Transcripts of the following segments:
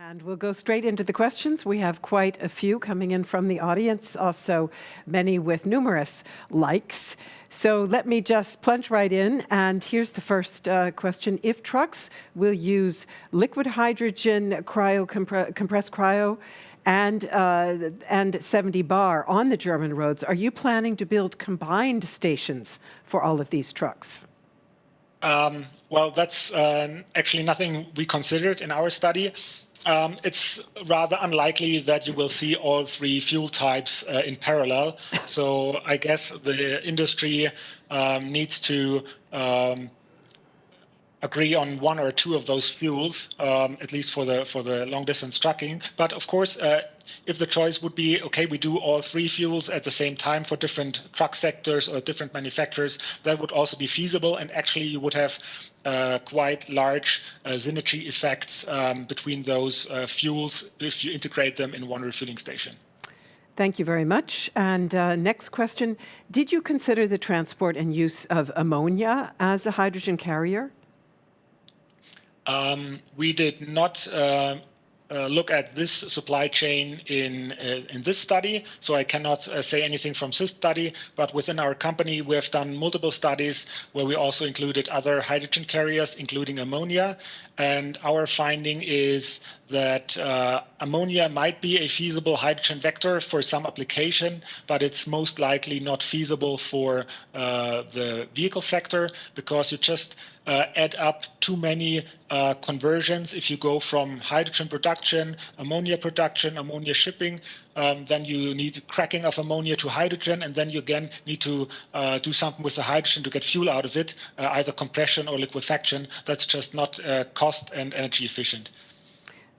And we'll go straight into the questions. We have quite a few coming in from the audience, also many with numerous likes. So let me just plunge right in. And here's the first question. If trucks will use liquid hydrogen compressed cryo and 70 bar on the German roads, are you planning to build combined stations for all of these trucks? Well, that's actually nothing we considered in our study. It's rather unlikely that you will see all three fuel types in parallel. So I guess the industry needs to agree on one or two of those fuels, at least for the long distance trucking. But of course, if the choice would be, okay, we do all three fuels at the same time for different truck sectors or different manufacturers, that would also be feasible. And actually, you would have quite large synergy effects between those fuels if you integrate them in one refueling station. Thank you very much. And next question, did you consider the transport and use of ammonia as a hydrogen carrier? We did not look at this supply chain in this study, so I cannot say anything from this study, but within our company we have done multiple studies where we also included other hydrogen carriers, including ammonia, and our finding is that ammonia might be a feasible hydrogen vector for some application, but it's most likely not feasible for the vehicle sector because you just add up too many conversions. If you go from hydrogen production, ammonia shipping, then you need cracking of ammonia to hydrogen, and then you again need to do something with the hydrogen to get fuel out of it, either compression or liquefaction. That's just not cost and energy efficient.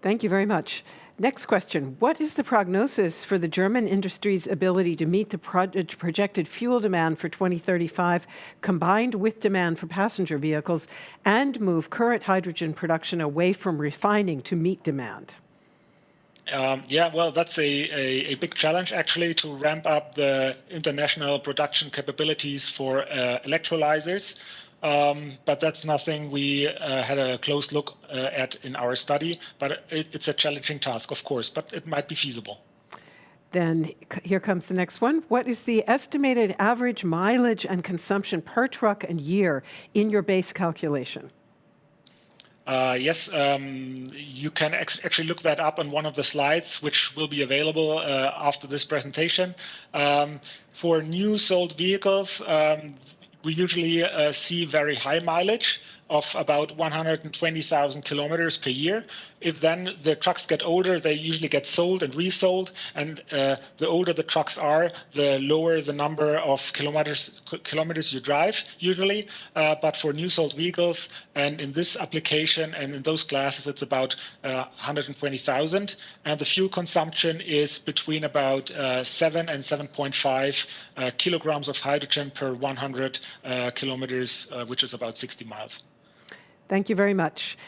Thank you very much. Next question. What is the prognosis for the German industry's ability to meet the projected fuel demand for 2035, combined with demand for passenger vehicles, and move current hydrogen production away from refining to meet demand? Yeah, well, that's a big challenge, actually, to ramp up the international production capabilities for electrolyzers. But that's nothing we had a close look at in our study. But it's a challenging task, of course, but it might be feasible. Then here comes the next one. What is the estimated average mileage and consumption per truck and year in your base calculation? Yes, you can actually look that up on one of the slides, which will be available after this presentation. For new sold vehicles, we usually see very high mileage of about 120,000 kilometers per year. If then the trucks get older, they usually get sold and resold, and the older the trucks are, the lower the number of kilometers you drive usually. But for new sold vehicles, and in this application and in those classes, it's about 120,000, and the fuel consumption is between about 7 and 7.5 kilograms of hydrogen per 100 kilometers, which is about 60 miles. Thank you very much.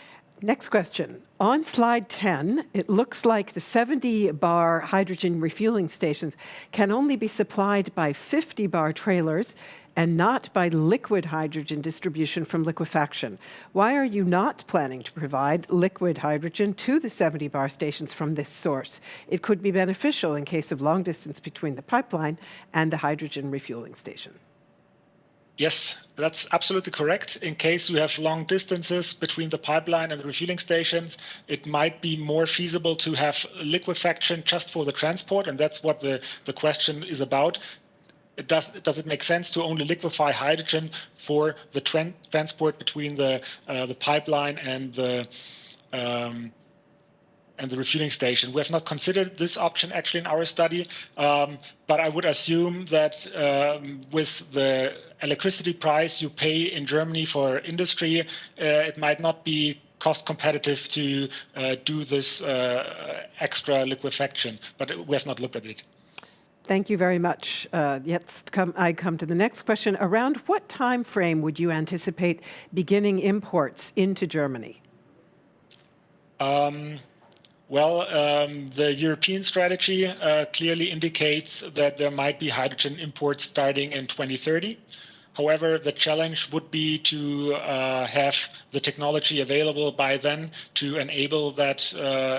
Next question. On slide 10, it looks like the 70-bar hydrogen refueling stations can only be supplied by 50-bar trailers and not by liquid hydrogen distribution from liquefaction. Why are you not planning to provide liquid hydrogen to the 70-bar stations from this source? It could be beneficial in case of long distance between the pipeline and the hydrogen refueling station. Yes, that's absolutely correct. In case you have long distances between the pipeline and the refueling stations, it might be more feasible to have liquefaction just for the transport, and that's what the question is about. Does it make sense to only liquefy hydrogen for the transport between the pipeline and the refueling station? We have not considered this option actually in our study, but I would assume that with the electricity price you pay in Germany for industry, it might not be cost competitive to do this extra liquefaction, but we have not looked at it. Thank you very much. I come to the next question. Around what time frame would you anticipate beginning imports into Germany? Well, the European strategy clearly indicates that there might be hydrogen imports starting in 2030. However, the challenge would be to have the technology available by then to enable that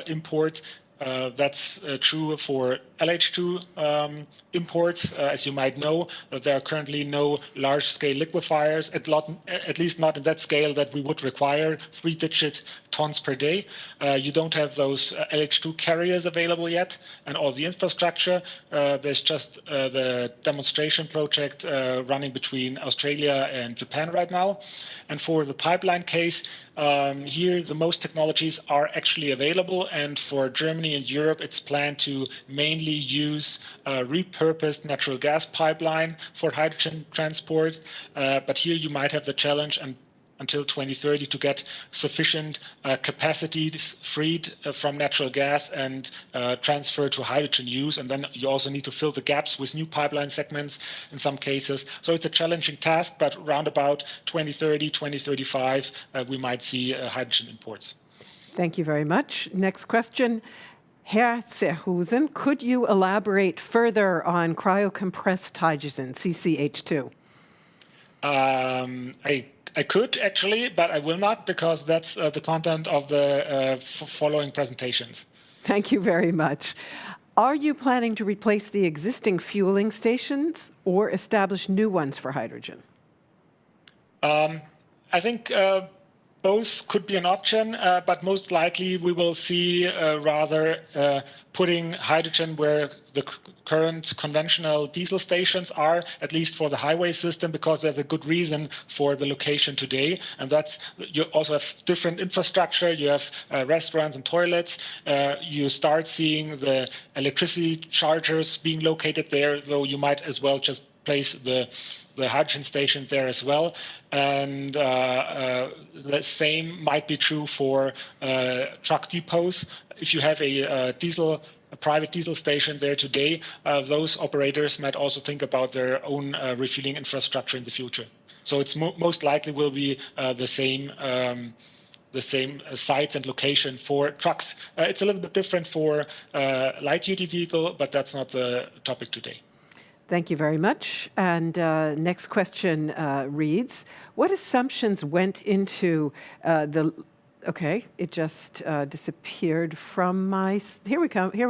import. That's true for LH2 imports. As you might know, there are currently no large-scale liquefiers, at least not in that scale that we would require 3-digit tons per day. You don't have those LH2 carriers available yet, and all the infrastructure. There's just the demonstration project running between Australia and Japan right now. And for the pipeline case, here the most technologies are actually available, and for Germany and Europe, it's planned to mainly use repurposed natural gas pipeline for hydrogen transport. But here you might have the challenge until 2030 to get sufficient capacities freed from natural gas and transferred to hydrogen use. And then you also need to fill the gaps with new pipeline segments in some cases. So it's a challenging task, but around about 2030, 2035, we might see hydrogen imports. Thank you very much. Next question. Herr Zerhusen, could you elaborate further on cryocompressed hydrogen, CCH2? I could actually, but I will not, because that's the content of the following presentations. Thank you very much. Are you planning to replace the existing fueling stations or establish new ones for hydrogen? I think both could be an option, but most likely we will see rather putting hydrogen where the current conventional diesel stations are, at least for the highway system, because there's a good reason for the location today. And that's, you also have different infrastructure, you have restaurants and toilets, you start seeing the electricity chargers being located there, though you might as well just place the hydrogen station there as well. And the same might be true for truck depots. If you have a private diesel station there today, those operators might also think about their own refueling infrastructure in the future. So it's most likely will be the same sites and location for trucks. It's a little bit different for light-duty vehicle, but that's not the topic today. Thank you very much. And next question reads, what assumptions went into okay, it just disappeared from my, here we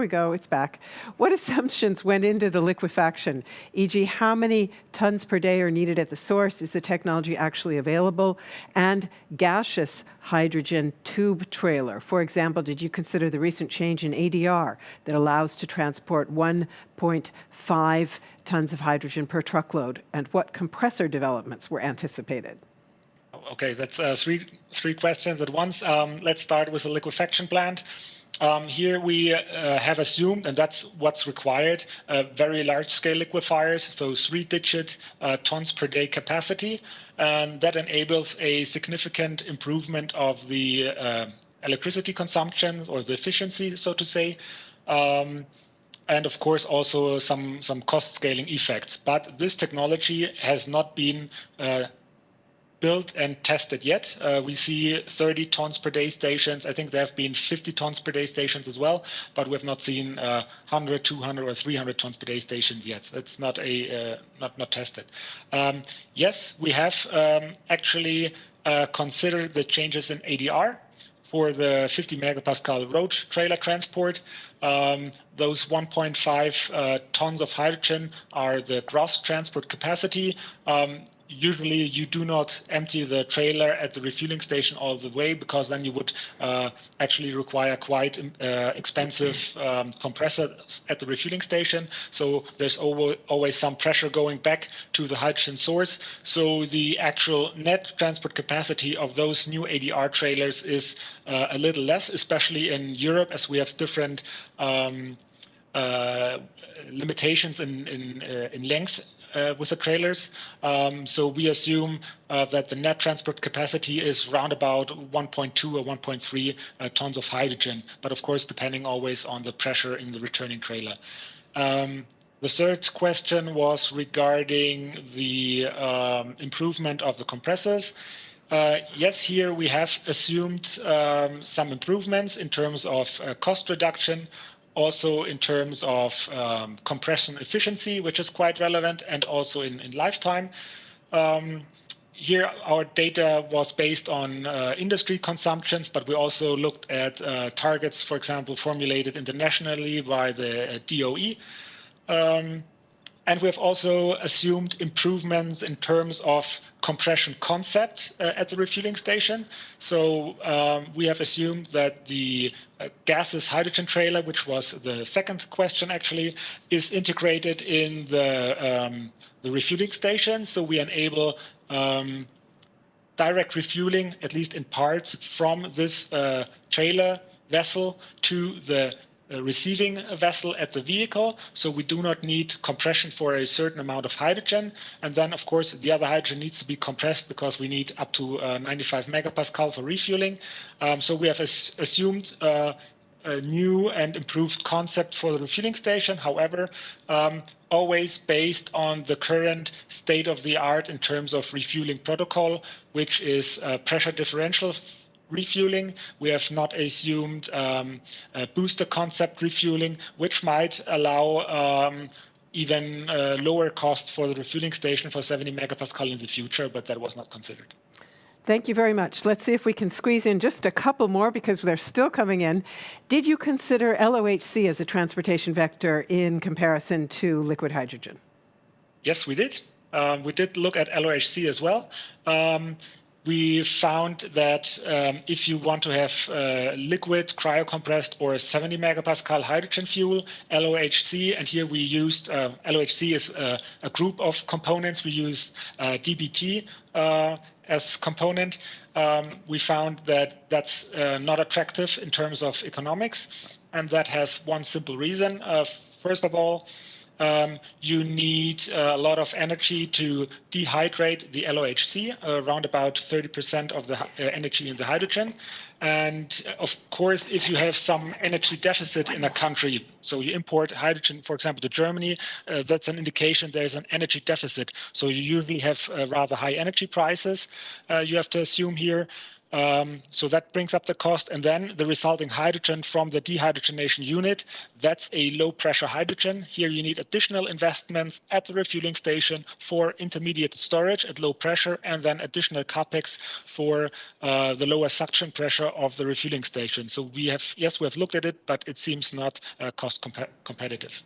go, it's back. What assumptions went into the liquefaction? E.g., how many tons per day are needed at the source? Is the technology actually available? And gaseous hydrogen tube trailer. For example, did you consider the recent change in ADR that allows to transport 1.5 tons of hydrogen per truckload? And what compressor developments were anticipated? Okay, that's three questions at once. Let's start with the liquefaction plant. Here we have assumed, and that's what's required, very large-scale liquefiers, so 3-digit tons per day capacity. And that enables a significant improvement of the electricity consumption or the efficiency, so to say. And of course, also some cost scaling effects. But this technology has not been built and tested yet. We see 30 tons per day stations. I think there have been 50 tons per day stations as well, but we've not seen 100, 200, or 300 tons per day stations yet. It's not not tested. Yes, we have actually considered the changes in ADR for the 50 megapascal road trailer transport. Those 1.5 tons of hydrogen are the gross transport capacity. Usually you do not empty the trailer at the refueling station all the way, because then you would actually require quite expensive compressors at the refueling station. So there's always some pressure going back to the hydrogen source. So the actual net transport capacity of those new ADR trailers is a little less, especially in Europe, as we have different limitations in length with the trailers. So we assume that the net transport capacity is around about 1.2 or 1.3 tons of hydrogen, but of course depending always on the pressure in the returning trailer. The third question was regarding the improvement of the compressors. Yes, here we have assumed some improvements in terms of cost reduction, also in terms of compression efficiency, which is quite relevant, and also in lifetime. Here, our data was based on industry consumptions, but we also looked at targets, for example, formulated internationally by the DOE. And we have also assumed improvements in terms of compression concept at the refueling station. So we have assumed that the gaseous hydrogen trailer, which was the second question actually, is integrated in the refueling station. So we enable direct refueling, at least in parts, from this trailer vessel to the receiving vessel at the vehicle. So we do not need compression for a certain amount of hydrogen. And then, of course, the other hydrogen needs to be compressed because we need up to 95 megapascal for refueling. So we have assumed a new and improved concept for the refueling station. However, always based on the current state of the art in terms of refueling protocol, which is pressure differential refueling. We have not assumed booster concept refueling, which might allow even lower costs for the refueling station for 70 megapascal in the future, but that was not considered. Thank you very much. Let's see if we can squeeze in just a couple more because they're still coming in. Did you consider LOHC as a transportation vector in comparison to liquid hydrogen? Yes, we did. We did look at LOHC as well. We found that if you want to have liquid, cryocompressed, or 70 megapascal hydrogen fuel, LOHC, and here we used, LOHC is a group of components. We used DBT as component. We found that that's not attractive in terms of economics, and that has one simple reason. First of all, you need a lot of energy to dehydrate the LOHC, around about 30% of the energy in the hydrogen. And of course, if you have some energy deficit in a country, so you import hydrogen, for example, to Germany, that's an indication there's an energy deficit. So you usually have rather high energy prices, you have to assume here. So that brings up the cost. And then the resulting hydrogen from the dehydrogenation unit, that's a low pressure hydrogen. Here you need additional investments at the refueling station for intermediate storage at low pressure, and then additional capex for the lower suction pressure of the refueling station. So we have looked at it, but it seems not cost competitive.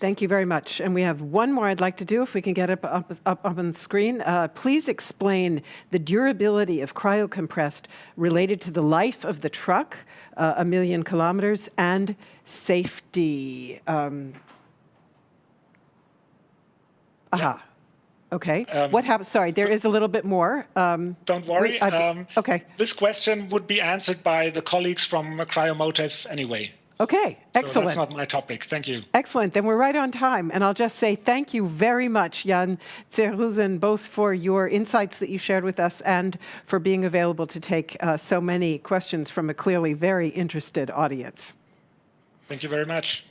Thank you very much. And we have one more I'd like to do, if we can get it up on the screen. Please explain the durability of cryocompressed related to the life of the truck, 1 million kilometers, and safety. Okay. What happens? Sorry, there is a little bit more. Don't worry. Okay. This question would be answered by the colleagues from Cryomotive anyway. Okay, excellent. So that's not my topic. Thank you. Excellent. Then we're right on time. And I'll just say thank you very much, Jan Zerhusen, both for your insights that you shared with us and for being available to take so many questions from a clearly very interested audience. Thank you very much.